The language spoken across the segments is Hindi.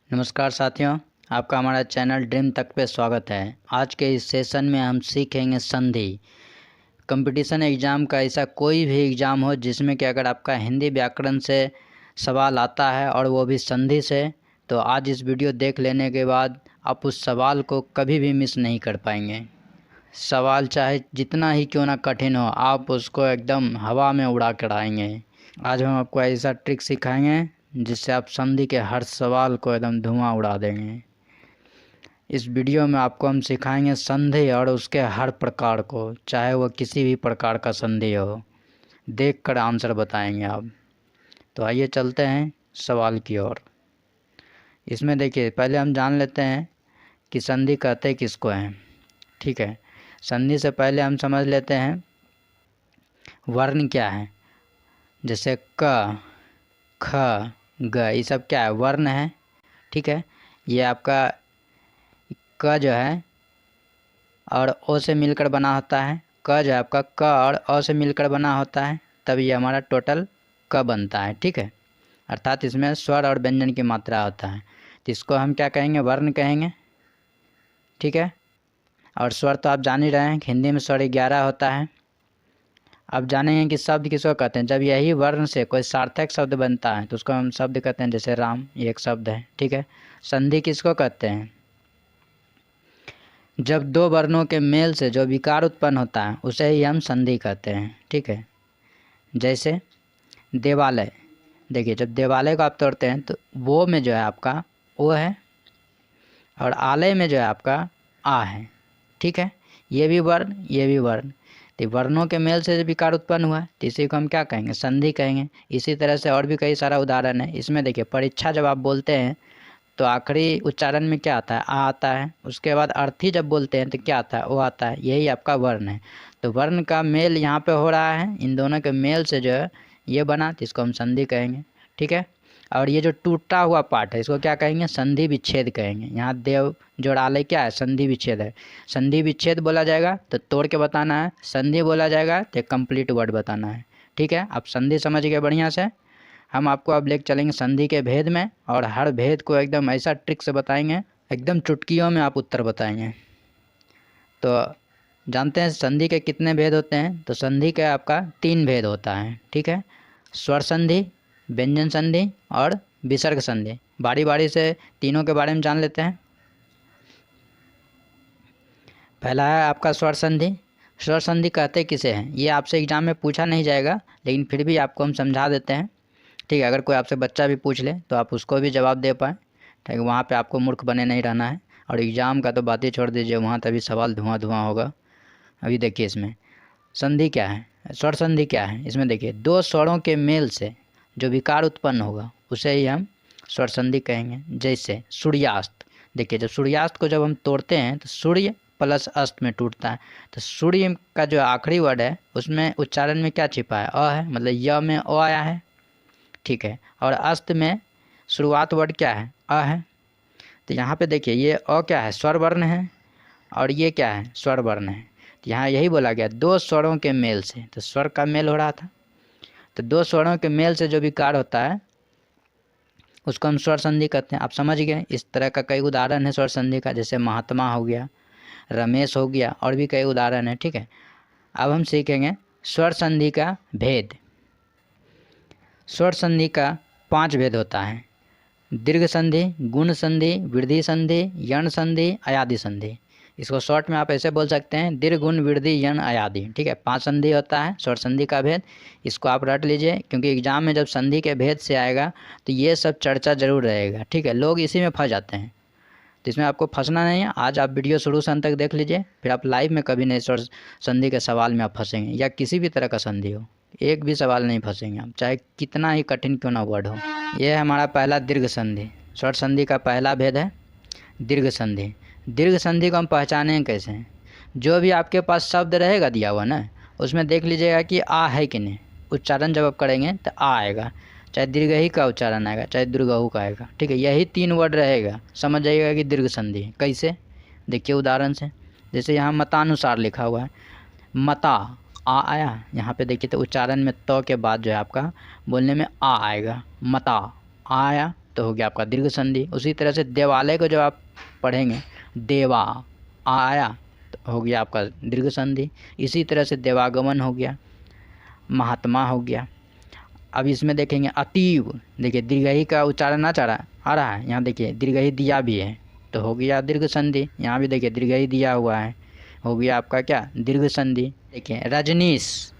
नमस्कार साथियों, आपका हमारा चैनल ड्रीम तक पे स्वागत है। आज के इस सेशन में हम सीखेंगे संधि। कंपटीशन एग्ज़ाम का ऐसा कोई भी एग्ज़ाम हो जिसमें कि अगर आपका हिंदी व्याकरण से सवाल आता है और वो भी संधि से, तो आज इस वीडियो देख लेने के बाद आप उस सवाल को कभी भी मिस नहीं कर पाएंगे। सवाल चाहे जितना ही क्यों ना कठिन हो, आप उसको एकदम हवा में उड़ा कर आएंगे। आज हम आपको ऐसा ट्रिक सिखाएंगे जिससे आप संधि के हर सवाल को एकदम धुआं उड़ा देंगे। इस वीडियो में आपको हम सिखाएंगे संधि और उसके हर प्रकार को, चाहे वो किसी भी प्रकार का संधि हो, देखकर आंसर बताएंगे आप। तो आइए चलते हैं सवाल की ओर। इसमें देखिए, पहले हम जान लेते हैं कि संधि कहते किसको हैं। ठीक है, संधि से पहले हम समझ लेते हैं वर्ण क्या है। जैसे क, ख, ग, ये सब क्या है? वर्ण है। ठीक है, ये आपका क जो है और ओ से मिलकर बना होता है। क जो है आपका क और अ से मिलकर बना होता है, तब ये हमारा टोटल क बनता है। ठीक है, अर्थात इसमें स्वर और व्यंजन की मात्रा होता है, तो इसको हम क्या कहेंगे? वर्ण कहेंगे। ठीक है, और स्वर तो आप जान ही रहे हैं, हिंदी में स्वर 11 होता है। अब जानेंगे कि शब्द किसको कहते हैं। जब यही वर्ण से कोई सार्थक शब्द बनता है तो उसको हम शब्द कहते हैं। जैसे राम, ये एक शब्द है। ठीक है, संधि किसको कहते हैं? जब दो वर्णों के मेल से जो विकार उत्पन्न होता है उसे ही हम संधि कहते हैं। ठीक है, जैसे देवालय। देखिए, जब देवालय को आप तोड़ते हैं तो वो में जो है आपका ओ है और आलय में जो है आपका आ है। ठीक है, ये भी वर्ण, ये भी वर्ण, तो वर्णों के मेल से विकार उत्पन्न हुआ है, तो इसी को हम क्या कहेंगे? संधि कहेंगे। इसी तरह से और भी कई सारा उदाहरण है। इसमें देखिए, परीक्षा जब आप बोलते हैं तो आखिरी उच्चारण में क्या आता है? आ आता है। उसके बाद अर्थी जब बोलते हैं तो क्या आता है? ओ आता है। यही आपका वर्ण है। तो वर्ण का मेल यहाँ पे हो रहा है, इन दोनों के मेल से जो है ये बना, तो इसको हम संधि कहेंगे। ठीक है, और ये जो टूटा हुआ पार्ट है इसको क्या कहेंगे? संधि विच्छेद कहेंगे। यहाँ देव जोड़ालय क्या है? संधि विच्छेद है। संधि विच्छेद बोला जाएगा तो तोड़ के बताना है, संधि बोला जाएगा तो कंप्लीट वर्ड बताना है। ठीक है, आप संधि समझ गए बढ़िया से। हम आपको अब लेकर चलेंगे संधि के भेद में, और हर भेद को एकदम ऐसा ट्रिक से बताएंगे, एकदम चुटकियों में आप उत्तर बताएंगे। तो जानते हैं संधि के कितने भेद होते हैं? तो संधि का आपका 3 भेद होता है। ठीक है, स्वर संधि, व्यंजन संधि और विसर्ग संधि। बारी बारी से तीनों के बारे में जान लेते हैं। पहला है आपका स्वर संधि। स्वर संधि कहते किसे हैं? ये आपसे एग्जाम में पूछा नहीं जाएगा, लेकिन फिर भी आपको हम समझा देते हैं। ठीक है, अगर कोई आपसे बच्चा भी पूछ ले तो आप उसको भी जवाब दे पाएँ। ठीक है, वहाँ पे आपको मूर्ख बने नहीं रहना है। और एग्ज़ाम का तो बात ही छोड़ दीजिए, वहाँ तभी सवाल धुआं धुआं होगा। अभी देखिए, इसमें संधि क्या है, स्वर संधि क्या है। इसमें देखिए, दो स्वरों के मेल से जो विकार उत्पन्न होगा उसे ही हम स्वर संधि कहेंगे। जैसे सूर्यास्त। देखिए, जब सूर्यास्त को जब हम तोड़ते हैं तो सूर्य प्लस अस्त में टूटता है, तो सूर्य का जो आखिरी वर्ड है उसमें उच्चारण में क्या छिपा है? अ है, मतलब य में ओ आया है। ठीक है, और अस्त में शुरुआत वर्ड क्या है? अ है। तो यहाँ पे देखिए, ये अ क्या है? स्वर वर्ण है, और ये क्या है? स्वर वर्ण है। तो यहाँ यही बोला गया, दो स्वरों के मेल से, तो स्वर का मेल हो रहा था, तो दो स्वरों के मेल से जो विकार होता है उसको हम स्वर संधि कहते हैं। आप समझ गए। इस तरह का कई उदाहरण है स्वर संधि का, जैसे महात्मा हो गया, रमेश हो गया, और भी कई उदाहरण है। ठीक है, अब हम सीखेंगे स्वर संधि का भेद। स्वर संधि का 5 भेद होता है। दीर्घ संधि, गुण संधि, वृद्धि संधि, यण संधि, अयादि संधि। इसको शॉर्ट में आप ऐसे बोल सकते हैं, दीर्घ, गुण, वृद्धि, यण, अयादि। ठीक है, 5 संधि होता है स्वर संधि का भेद। इसको आप रट लीजिए, क्योंकि एग्जाम में जब संधि के भेद से आएगा तो ये सब चर्चा जरूर रहेगा। ठीक है, लोग इसी में फंस जाते हैं, तो इसमें आपको फंसना नहीं है। आज आप वीडियो शुरू से अंत तक देख लीजिए, फिर आप लाइव में कभी नहीं स्वर संधि के सवाल में आप फंसेंगे, या किसी भी तरह का संधि हो, एक भी सवाल नहीं फंसेंगे आप, चाहे कितना ही कठिन क्यों ना वर्ड हो। यह है हमारा पहला दीर्घ संधि। स्वर संधि का पहला भेद है दीर्घ संधि। दीर्घ संधि को हम पहचानें कैसे? जो भी आपके पास शब्द रहेगा दिया हुआ ना, उसमें देख लीजिएगा कि आ है कि नहीं। उच्चारण जब आप करेंगे तो आ आएगा, चाहे दीर्घ ही का उच्चारण आएगा, चाहे दीर्घहु का आएगा। ठीक है, यही 3 वर्ड रहेगा, समझ जाइएगा कि दीर्घ संधि है। कैसे? देखिए उदाहरण से, जैसे यहाँ मतानुसार लिखा हुआ है, मता आ आया, यहाँ पे देखिए तो उच्चारण में त के बाद जो है आपका बोलने में आ आएगा, मता आ आया, तो हो गया आपका दीर्घ संधि। उसी तरह से देवालय को जब आप पढ़ेंगे, देवा आया तो हो गया आपका दीर्घ संधि। इसी तरह से देवागमन हो गया, महात्मा हो गया। अब इसमें देखेंगे अतीव, देखिए दीर्घई का उच्चारण ना चारा आ रहा है, यहाँ देखिए दीर्घई दिया भी है तो हो गया दीर्घ संधि। यहाँ भी देखिए दीर्घई दिया हुआ है, हो गया आपका क्या दीर्घ संधि। देखिए रजनीश,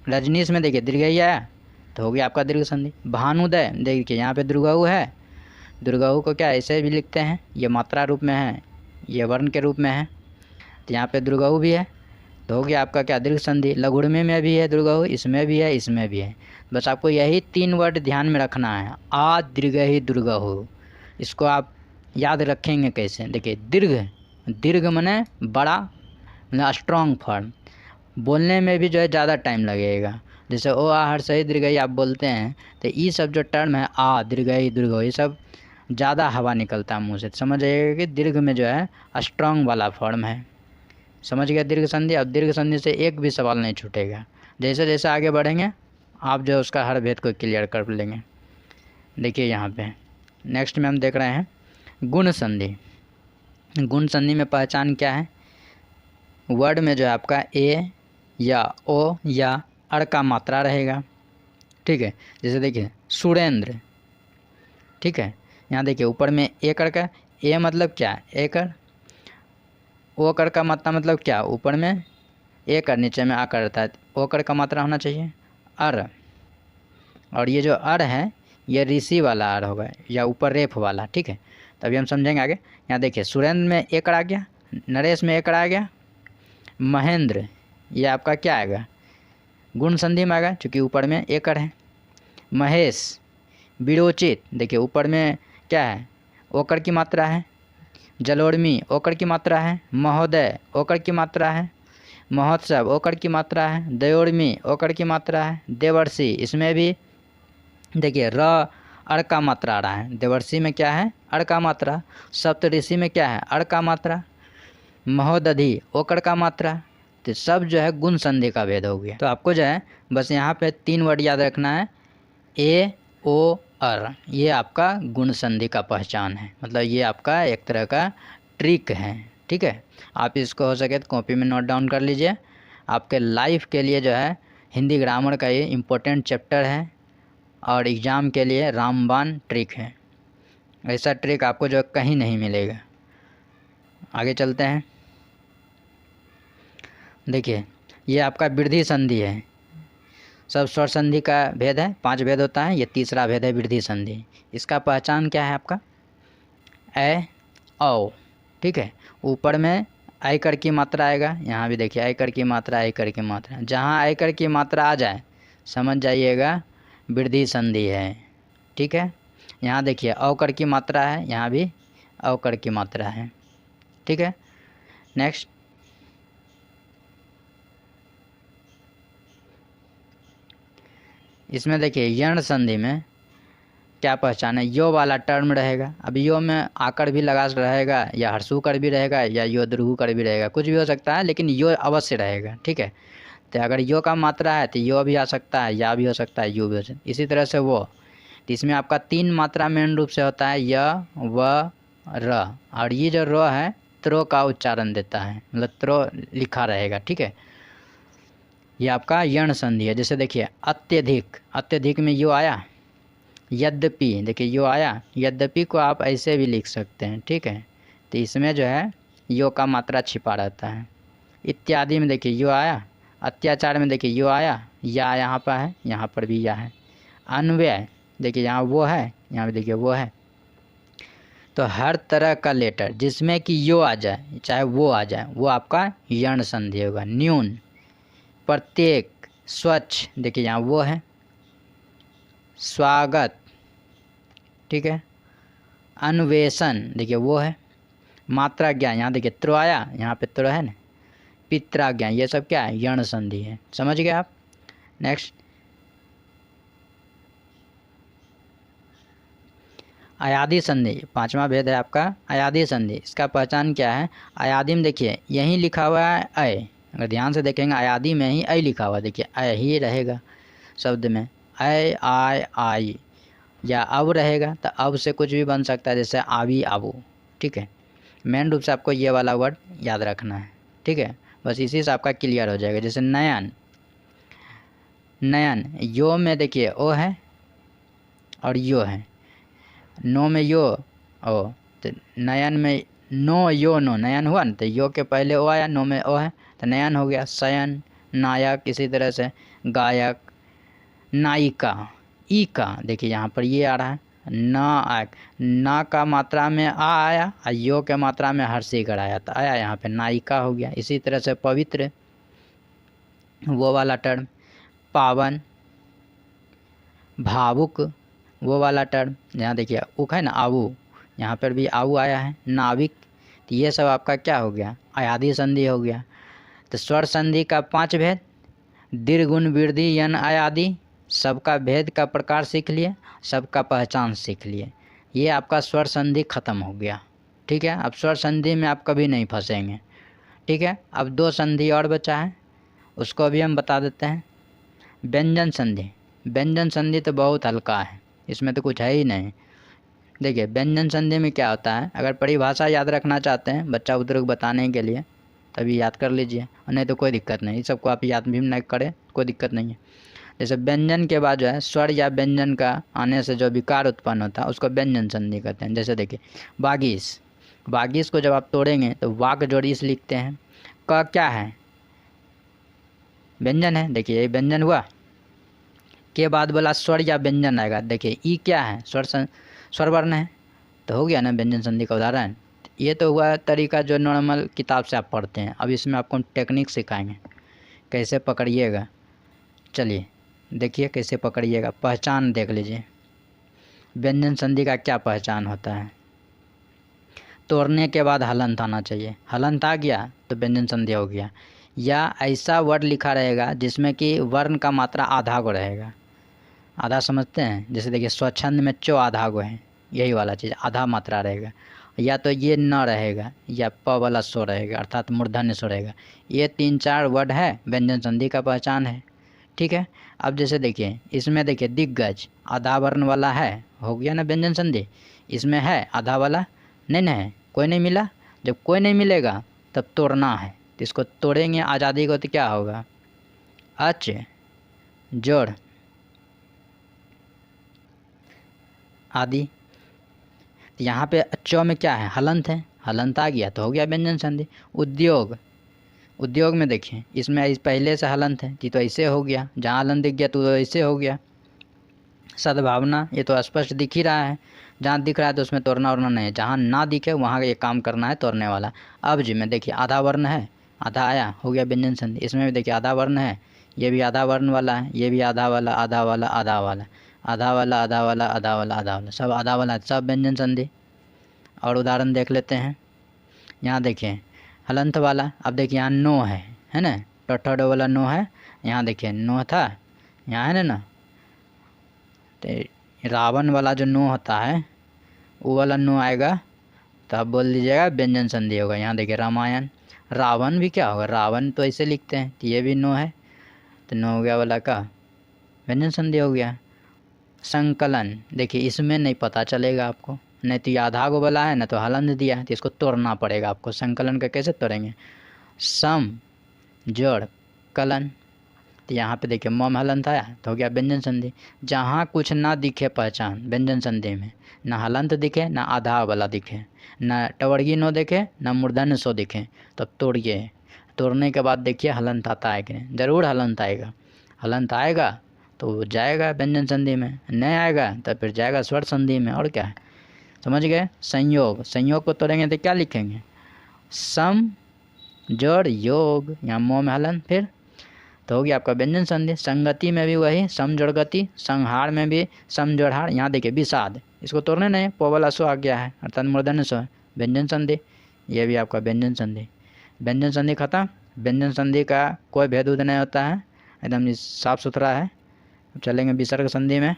रजनीश में देखिए दीर्घई आया तो हो गया आपका दीर्घ संधि। भानुदय, देखिए यहाँ पे दुर्गाऊ है, दुर्गाऊ को क्या ऐसे भी लिखते हैं, ये मात्रा रूप में है, ये वर्ण के रूप में है, तो यहाँ पे दुर्गाऊ भी है तो हो गया आपका क्या दीर्घ संधि। लघुड़मे में भी है दुर्गाऊ, इसमें भी है, इसमें भी है। बस आपको यही 3 वर्ड ध्यान में रखना है, आ दीर्घ ही दुर्गाऊ। इसको आप याद रखेंगे कैसे, देखिए दीर्घ, दीर्घ माने बड़ा, मतलब स्ट्रॉन्ग फॉर्म, बोलने में भी जो है ज़्यादा टाइम लगेगा। जैसे ओ आ हर सही दीर्घई आप बोलते हैं तो ये सब जो टर्म है आ दीर्घई दुर्गाऊ, ये सब ज़्यादा हवा निकलता है मुँह से, समझ जाइएगा कि दीर्घ में जो है स्ट्रॉन्ग वाला फॉर्म है। समझ गया दीर्घ संधि। अब दीर्घ संधि से एक भी सवाल नहीं छूटेगा, जैसे जैसे आगे बढ़ेंगे आप जो उसका हर भेद को क्लियर कर लेंगे। देखिए यहाँ पे नेक्स्ट में हम देख रहे हैं गुण संधि। गुण संधि में पहचान क्या है, वर्ड में जो है आपका ए या ओ या अर का मात्रा रहेगा, ठीक है। जैसे देखिए सुरेंद्र, ठीक है, यहाँ देखिए ऊपर में एकड़ का ए मतलब क्या, एकड़, ओकर का मात्रा मतलब क्या, ऊपर में एकड़ नीचे में आकर रहता है, ओकर का मात्रा होना चाहिए अर, और ये जो अर है ये ऋषि वाला अर होगा या ऊपर रेफ वाला, ठीक है। तभी हम समझेंगे आगे। यहाँ देखिए सुरेंद्र में एकड़ आ गया, नरेश में एकड़ आ गया, महेंद्र ये आपका क्या आएगा गुण संधि में आएगा चूँकि ऊपर में एकड़ है। महेश, विरोचित, देखिए ऊपर में क्या है ओकर की मात्रा है। जलोर्मी ओकर की मात्रा है। महोदय ओकर की मात्रा है। महोत्सव ओकर की मात्रा है। दयोर्मी ओकर की मात्रा है। देवर्षि, इसमें भी देखिए र अर का मात्रा आ रहा है, देवर्षि में क्या है अर का मात्रा। सप्तऋषि में क्या है अर का मात्रा। महोदधि ओकर का मात्रा, तो सब जो है गुण संधि का भेद हो गया। तो आपको जो है बस यहाँ पे 3 वर्ड याद रखना है, ए ओ अर, ये आपका गुण संधि का पहचान है, मतलब ये आपका एक तरह का ट्रिक है, ठीक है। आप इसको हो सके तो कॉपी में नोट डाउन कर लीजिए, आपके लाइफ के लिए जो है हिंदी ग्रामर का ये इम्पोर्टेंट चैप्टर है और एग्ज़ाम के लिए रामबाण ट्रिक है। ऐसा ट्रिक आपको जो कहीं नहीं मिलेगा। आगे चलते हैं। देखिए ये आपका वृद्धि संधि है, सब स्वर संधि का भेद है, 5 भेद होता है, ये तीसरा भेद है वृद्धि संधि। इसका पहचान क्या है आपका ए औ, ठीक है। ऊपर में आयकर की मात्रा आएगा, यहाँ भी देखिए आयकर की मात्रा, आयकर की मात्रा, जहाँ आयकर की मात्रा आ जाए समझ जाइएगा वृद्धि संधि है, ठीक है। यहाँ देखिए औकर की मात्रा है, यहाँ भी औकर की मात्रा है, ठीक है। नेक्स्ट इसमें देखिए यण संधि में क्या पहचान है, यो वाला टर्म रहेगा। अब यो में आकर भी लगा रहेगा या हर्षु कर भी रहेगा या यो द्रुहु कर भी रहेगा, कुछ भी हो सकता है, लेकिन यो अवश्य रहेगा, ठीक है। तो अगर यो का मात्रा है तो यो भी आ सकता है, या भी हो सकता है, यू भी हो सकता है। इसी तरह से वो, तो इसमें आपका 3 मात्रा मेन रूप से होता है, य व र, और ये जो र है त्रो का उच्चारण देता है, मतलब त्रो लिखा रहेगा, ठीक है। ये आपका यण संधि है। जैसे देखिए अत्यधिक, अत्यधिक में यो आया, यद्यपि देखिए यो आया, यद्यपि को आप ऐसे भी लिख सकते हैं, ठीक है। तो इसमें जो है यो का मात्रा छिपा रहता है। इत्यादि में देखिए यो आया, अत्याचार में देखिए यो आया, या यहाँ पर है, यहाँ पर भी या है। अन्वय देखिए यहाँ वो है, यहाँ भी देखिए वो है। तो हर तरह का लेटर जिसमें कि यो आ जाए चाहे वो आ जाए वो आपका यण संधि होगा। न्यून, प्रत्येक, स्वच्छ देखिए यहाँ वो है, स्वागत, ठीक है। अन्वेषण देखिए वो है। मात्रा ज्ञान यहाँ देखिए त्रो आया, यहाँ पे त्रो है ना। पित्राज्ञा, ये सब क्या है यण संधि है, समझ गए आप। नेक्स्ट अयादि संधि, 5वां भेद है आपका अयादि संधि। इसका पहचान क्या है, अयादि में देखिए यहीं लिखा हुआ है अय, अगर ध्यान से देखेंगे अयादि में ही अय लिखा हुआ है, देखिए अय ही रहेगा शब्द में, अय आय आई, या अब रहेगा तो अब से कुछ भी बन सकता है, जैसे आवी आबू। ठीक है, मेन रूप से आपको ये वाला वर्ड याद रखना है। ठीक है, बस इसी से आपका क्लियर हो जाएगा। जैसे नयन, नयन यो में देखिए ओ है और यो है, नो में यो ओ, तो नयन में नो यो नो, नयन हुआ ना, तो यो के पहले ओ आया, नो में ओ है तो नयन हो गया। शयन, नायक, इसी तरह से गायक, नायिका, ई का देखिए यहाँ पर ये आ रहा है नायक, ना का मात्रा में आ आया और यो के मात्रा में हर्षिकर आया तो आया यहाँ पे नायिका हो गया। इसी तरह से पवित्र, वो वाला टर्म, पावन, भावुक, वो वाला टर्म, यहाँ देखिए उक है ना आऊ, यहाँ पर भी आऊ आया है। नाविक, तो ये सब आपका क्या हो गया, अयादी संधि हो गया। तो स्वर संधि का 5 भेद, दीर्घ गुण वृद्धि यन अयादी, सबका भेद का प्रकार सीख लिए, सबका पहचान सीख लिए। ये आपका स्वर संधि खत्म हो गया। ठीक है, अब स्वर संधि में आप कभी नहीं फंसेंगे। ठीक है, अब 2 संधि और बचा है, उसको भी हम बता देते हैं। व्यंजन संधि, व्यंजन संधि तो बहुत हल्का है, इसमें तो कुछ है ही नहीं। देखिए व्यंजन संधि में क्या होता है, अगर परिभाषा याद रखना चाहते हैं बच्चा बुजुर्ग बताने के लिए तभी याद कर लीजिए, और नहीं तो कोई दिक्कत नहीं, इस सबको आप याद भी नहीं करें कोई दिक्कत नहीं है। जैसे व्यंजन के बाद जो है स्वर या व्यंजन का आने से जो विकार उत्पन्न होता है उसको व्यंजन संधि कहते हैं। जैसे देखिए बागीस, बागीस को जब आप तोड़ेंगे तो वाक जोड़ इस लिखते हैं। क क्या है, व्यंजन है, देखिए ये व्यंजन हुआ। के बाद बोला स्वर या व्यंजन आएगा, देखिए ई क्या है, स्वर वर्ण है, तो हो गया ना व्यंजन संधि का उदाहरण। ये तो हुआ तरीका जो नॉर्मल किताब से आप पढ़ते हैं। अब इसमें आपको टेक्निक सिखाएंगे कैसे पकड़िएगा। चलिए देखिए कैसे पकड़िएगा, पहचान देख लीजिए। व्यंजन संधि का क्या पहचान होता है, तोड़ने के बाद हलंत आना चाहिए, हलंत आ गया तो व्यंजन संधि हो गया। या ऐसा वर्ड लिखा रहेगा जिसमें कि वर्ण का मात्रा आधा गो रहेगा, आधा समझते हैं, जैसे देखिए स्वच्छंद में चो आधा गो है, यही वाला चीज़ आधा मात्रा रहेगा। या तो ये न रहेगा या प वाला सो रहेगा, अर्थात मूर्धन्य सो रहेगा। ये 3-4 वर्ड है, व्यंजन संधि का पहचान है। ठीक है, अब जैसे देखिए इसमें देखिए दिग्गज आधा वर्ण वाला है, हो गया ना व्यंजन संधि। इसमें है आधा वाला नहीं है, कोई नहीं मिला, जब कोई नहीं मिलेगा तब तोड़ना है, तो इसको तोड़ेंगे आज़ादी को तो क्या होगा, अच जोड़ आदि। तो यहाँ पे चौ में क्या है, हलंत है, हलंत आ गया तो हो गया व्यंजन संधि। उद्योग, उद्योग में देखिए इसमें पहले से हलंत है तो ऐसे हो गया, जहाँ हलंत दिख गया तो ऐसे हो गया। सद्भावना, ये तो स्पष्ट दिख ही रहा है, जहाँ दिख रहा है तो उसमें तोड़ना वरना नहीं है, जहाँ ना दिखे वहाँ ये काम करना है तोड़ने वाला। अब जी में देखिए आधा वर्ण है, आधा आया, हो गया व्यंजन संधि। इसमें भी देखिए आधा वर्ण है, ये भी आधा वर्ण वाला है, ये भी आधा वाला आधा वाला आधा वाला आधा वाला आधा वाला आधा वाला आधा वाला, सब आधा वाला, सब व्यंजन संधि। और उदाहरण देख लेते हैं। यहाँ देखिए हलंत वाला, अब देखिए यहाँ नो है ना, टोठो वाला नो है, यहाँ देखिए नो था, यहाँ है ना, तो रावण वाला जो नो होता है वो वाला नो आएगा तो आप बोल दीजिएगा व्यंजन संधि होगा। यहाँ देखिए रामायण, रावण भी क्या होगा, रावण तो ऐसे लिखते हैं, तो ये भी नो है तो नो हो गया वाला का व्यंजन संधि हो गया। संकलन, देखिए इसमें नहीं पता चलेगा आपको, नहीं तो ये आधा गो वाला है ना तो हलंत दिया है तो इसको तोड़ना पड़ेगा आपको। संकलन का कैसे तोड़ेंगे, सम जोड़ कलन, तो यहाँ पे देखिए मम हलंत आया तो हो गया व्यंजन संधि। जहाँ कुछ ना दिखे पहचान व्यंजन संधि में, ना हलंत दिखे ना आधा वाला दिखे, ना टवर्गी नो दिखे ना मूर्धन्य सो दिखे, तब तोड़िए। तोड़ने के बाद देखिए हलंत आता है कि नहीं, ज़रूर हलंत आएगा, हलंत आएगा तो जाएगा व्यंजन संधि में, नहीं आएगा तो फिर जाएगा स्वर संधि में। और क्या है, समझ गए। संयोग, संयोग को तोड़ेंगे तो क्या लिखेंगे, सम जोड़ योग, यहाँ मोह में हलंत, फिर तो हो गया आपका व्यंजन संधि। संगति में भी वही सम जोड़ गति, संहार में भी सम जोड़हार। यहाँ देखिए विषाद, इसको तोड़ने नहीं, पो वाला सो आ गया है अर्थात मूर्धन्य सो, व्यंजन संधि, ये भी आपका व्यंजन संधि। व्यंजन संधि खत्म। व्यंजन संधि का कोई भेद उद नहीं होता है, एकदम साफ सुथरा है। अब चलेंगे विसर्ग संधि में।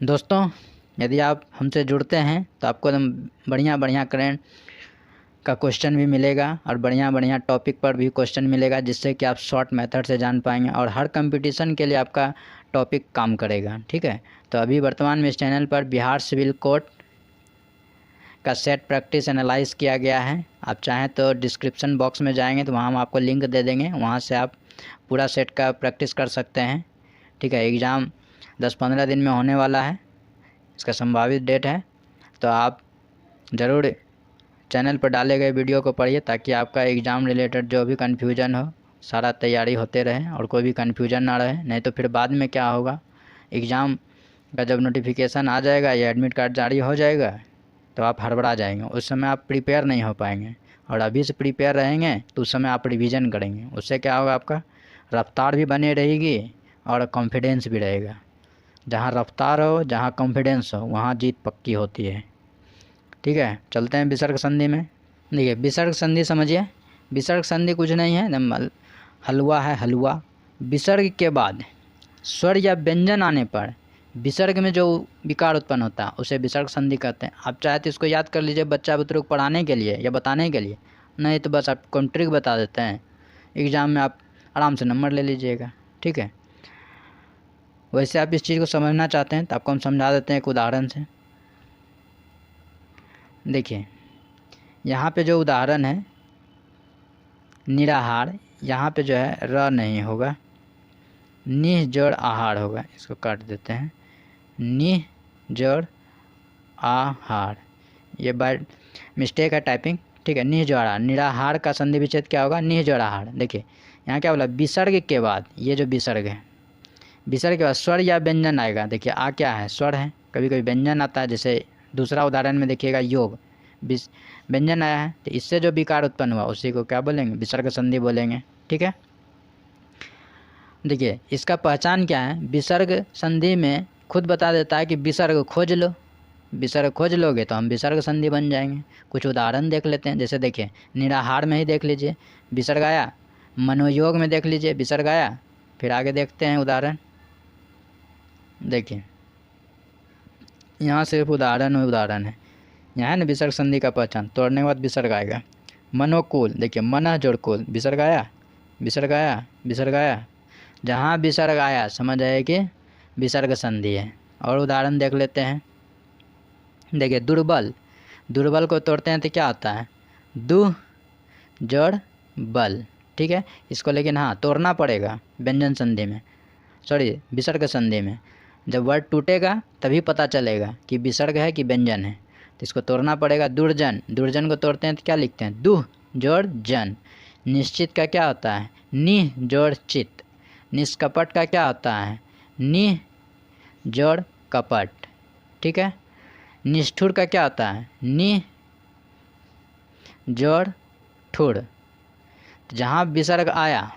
दोस्तों यदि आप हमसे जुड़ते हैं तो आपको एकदम बढ़िया बढ़िया का क्वेश्चन भी मिलेगा और बढ़िया बढ़िया टॉपिक पर भी क्वेश्चन मिलेगा, जिससे कि आप शॉर्ट मेथड से जान पाएंगे और हर कंपटीशन के लिए आपका टॉपिक काम करेगा। ठीक है, तो अभी वर्तमान में इस चैनल पर बिहार सिविल कोर्ट का सेट प्रैक्टिस एनालाइज किया गया है। आप चाहें तो डिस्क्रिप्शन बॉक्स में जाएंगे तो वहाँ हम आपको लिंक दे देंगे, वहाँ से आप पूरा सेट का प्रैक्टिस कर सकते हैं। ठीक है, एग्ज़ाम 10-15 दिन में होने वाला है, इसका संभावित डेट है। तो आप ज़रूर चैनल पर डाले गए वीडियो को पढ़िए, ताकि आपका एग्ज़ाम रिलेटेड जो भी कन्फ्यूजन हो सारा तैयारी होते रहे और कोई भी कन्फ्यूजन ना रहे। नहीं तो फिर बाद में क्या होगा, एग्ज़ाम का जब नोटिफिकेशन आ जाएगा या एडमिट कार्ड जारी हो जाएगा तो आप हड़बड़ा जाएंगे, उस समय आप प्रिपेयर नहीं हो पाएंगे। और अभी से प्रिपेयर रहेंगे तो उस समय आप रिवीजन करेंगे, उससे क्या होगा, आपका रफ्तार भी बनी रहेगी और कॉन्फिडेंस भी रहेगा। जहाँ रफ्तार हो, जहाँ कॉन्फिडेंस हो, वहाँ जीत पक्की होती है। ठीक है, चलते हैं विसर्ग संधि में। देखिए, विसर्ग संधि समझिए। विसर्ग संधि कुछ नहीं है, हलवा है, हलवा। विसर्ग के बाद स्वर या व्यंजन आने पर विसर्ग में जो विकार उत्पन्न होता है उसे विसर्ग संधि कहते हैं। आप चाहे तो इसको याद कर लीजिए बच्चा बुतरू को पढ़ाने के लिए या बताने के लिए, नहीं तो बस आपको ट्रिक बता देते हैं, एग्ज़ाम में आप आराम से नंबर ले लीजिएगा। ठीक है, वैसे आप इस चीज़ को समझना चाहते हैं तो आपको हम समझा देते हैं एक उदाहरण से। देखिए, यहाँ पे जो उदाहरण है निराहार, यहाँ पे जो है र नहीं होगा, निह जोड़ आहार होगा। इसको काट देते हैं, निह जोड़ आहार, ये बाय मिस्टेक है टाइपिंग। ठीक है, निह जोड़ आहार, निराहार का संधि विच्छेद क्या होगा, निह जोड़ आहार। देखिए यहाँ क्या बोला, विसर्ग के बाद, ये जो विसर्ग है, विसर्ग के बाद स्वर या व्यंजन आएगा। देखिए आ क्या है, स्वर है, कभी कभी व्यंजन आता है। जैसे दूसरा उदाहरण में देखिएगा योग, व्यंजन आया है तो इससे जो विकार उत्पन्न हुआ उसी को क्या बोलेंगे, विसर्ग संधि बोलेंगे। ठीक है, देखिए इसका पहचान क्या है, विसर्ग संधि में खुद बता देता है कि विसर्ग खोज लो, विसर्ग खोज लोगे तो हम विसर्ग संधि बन जाएंगे। कुछ उदाहरण देख लेते हैं, जैसे देखिए निराहार में ही देख लीजिए विसर्ग आया, मनोयोग में देख लीजिए विसर्ग आया। फिर आगे देखते हैं उदाहरण। देखिए यहाँ सिर्फ उदाहरण है, यहाँ है ना विसर्ग संधि का पहचान, तोड़ने के बाद विसर्ग आएगा। मनोकूल, देखिए मन जोड़ कूल, विसर्ग आया, विसर्ग आया, विसर्ग आया। जहाँ विसर्ग आया समझ आए कि विसर्ग संधि है। और उदाहरण देख लेते हैं। देखिए दुर्बल, दुर्बल को तोड़ते हैं तो क्या होता है, दु जोड़ बल। ठीक है, इसको लेकिन हाँ तोड़ना पड़ेगा व्यंजन संधि में, सॉरी विसर्ग संधि में। जब वर्ड टूटेगा तभी पता चलेगा कि विसर्ग है कि व्यंजन है, तो इसको तोड़ना पड़ेगा। दुर्जन, दुर्जन को तोड़ते हैं तो क्या लिखते हैं, दुह जोड़ जन। निश्चित का क्या होता है, निह जोड़ चित। निष्कपट का क्या होता है, निह जोड़ कपट। ठीक है, निष्ठुर का क्या होता है, निह जोड़ ठुर। तो जहाँ विसर्ग आया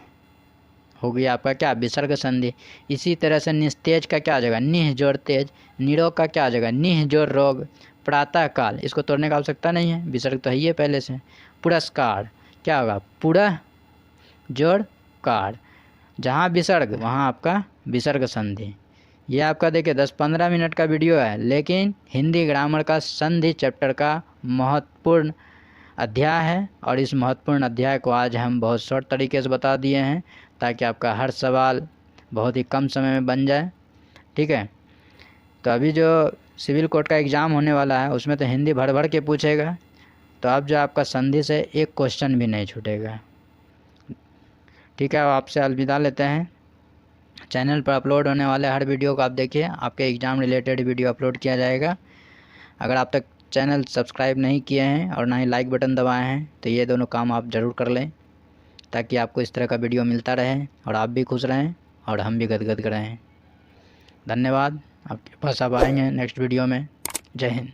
हो गया आपका क्या, विसर्ग संधि। इसी तरह से निस्तेज का क्या आ जाएगा, निह जोड़ तेज। निरोग का क्या आ जाएगा, निह जोड़ रोग। प्रातः काल, इसको तोड़ने की आवश्यकता नहीं है, विसर्ग तो है ही पहले से। पुरस्कार क्या होगा, पुरः जोड़ कार। जहाँ विसर्ग वहाँ आपका विसर्ग संधि। ये आपका देखिए 10-15 मिनट का वीडियो है, लेकिन हिंदी ग्रामर का संधि चैप्टर का महत्वपूर्ण अध्याय है। और इस महत्वपूर्ण अध्याय को आज हम बहुत शॉर्ट तरीके से बता दिए हैं, ताकि आपका हर सवाल बहुत ही कम समय में बन जाए। ठीक है, तो अभी जो सिविल कोर्ट का एग्ज़ाम होने वाला है उसमें तो हिंदी भर भर के पूछेगा, तो अब जो आपका संधि से एक क्वेश्चन भी नहीं छूटेगा। ठीक है, आपसे अलविदा लेते हैं। चैनल पर अपलोड होने वाले हर वीडियो को आप देखिए, आपके एग्ज़ाम रिलेटेड वीडियो अपलोड किया जाएगा। अगर आप तक चैनल सब्सक्राइब नहीं किए हैं और ना ही लाइक बटन दबाए हैं तो ये दोनों काम आप ज़रूर कर लें, ताकि आपको इस तरह का वीडियो मिलता रहे और आप भी खुश रहें और हम भी गदगद रहें। धन्यवाद, आपके पास अब आएंगे नेक्स्ट वीडियो में। जय हिंद।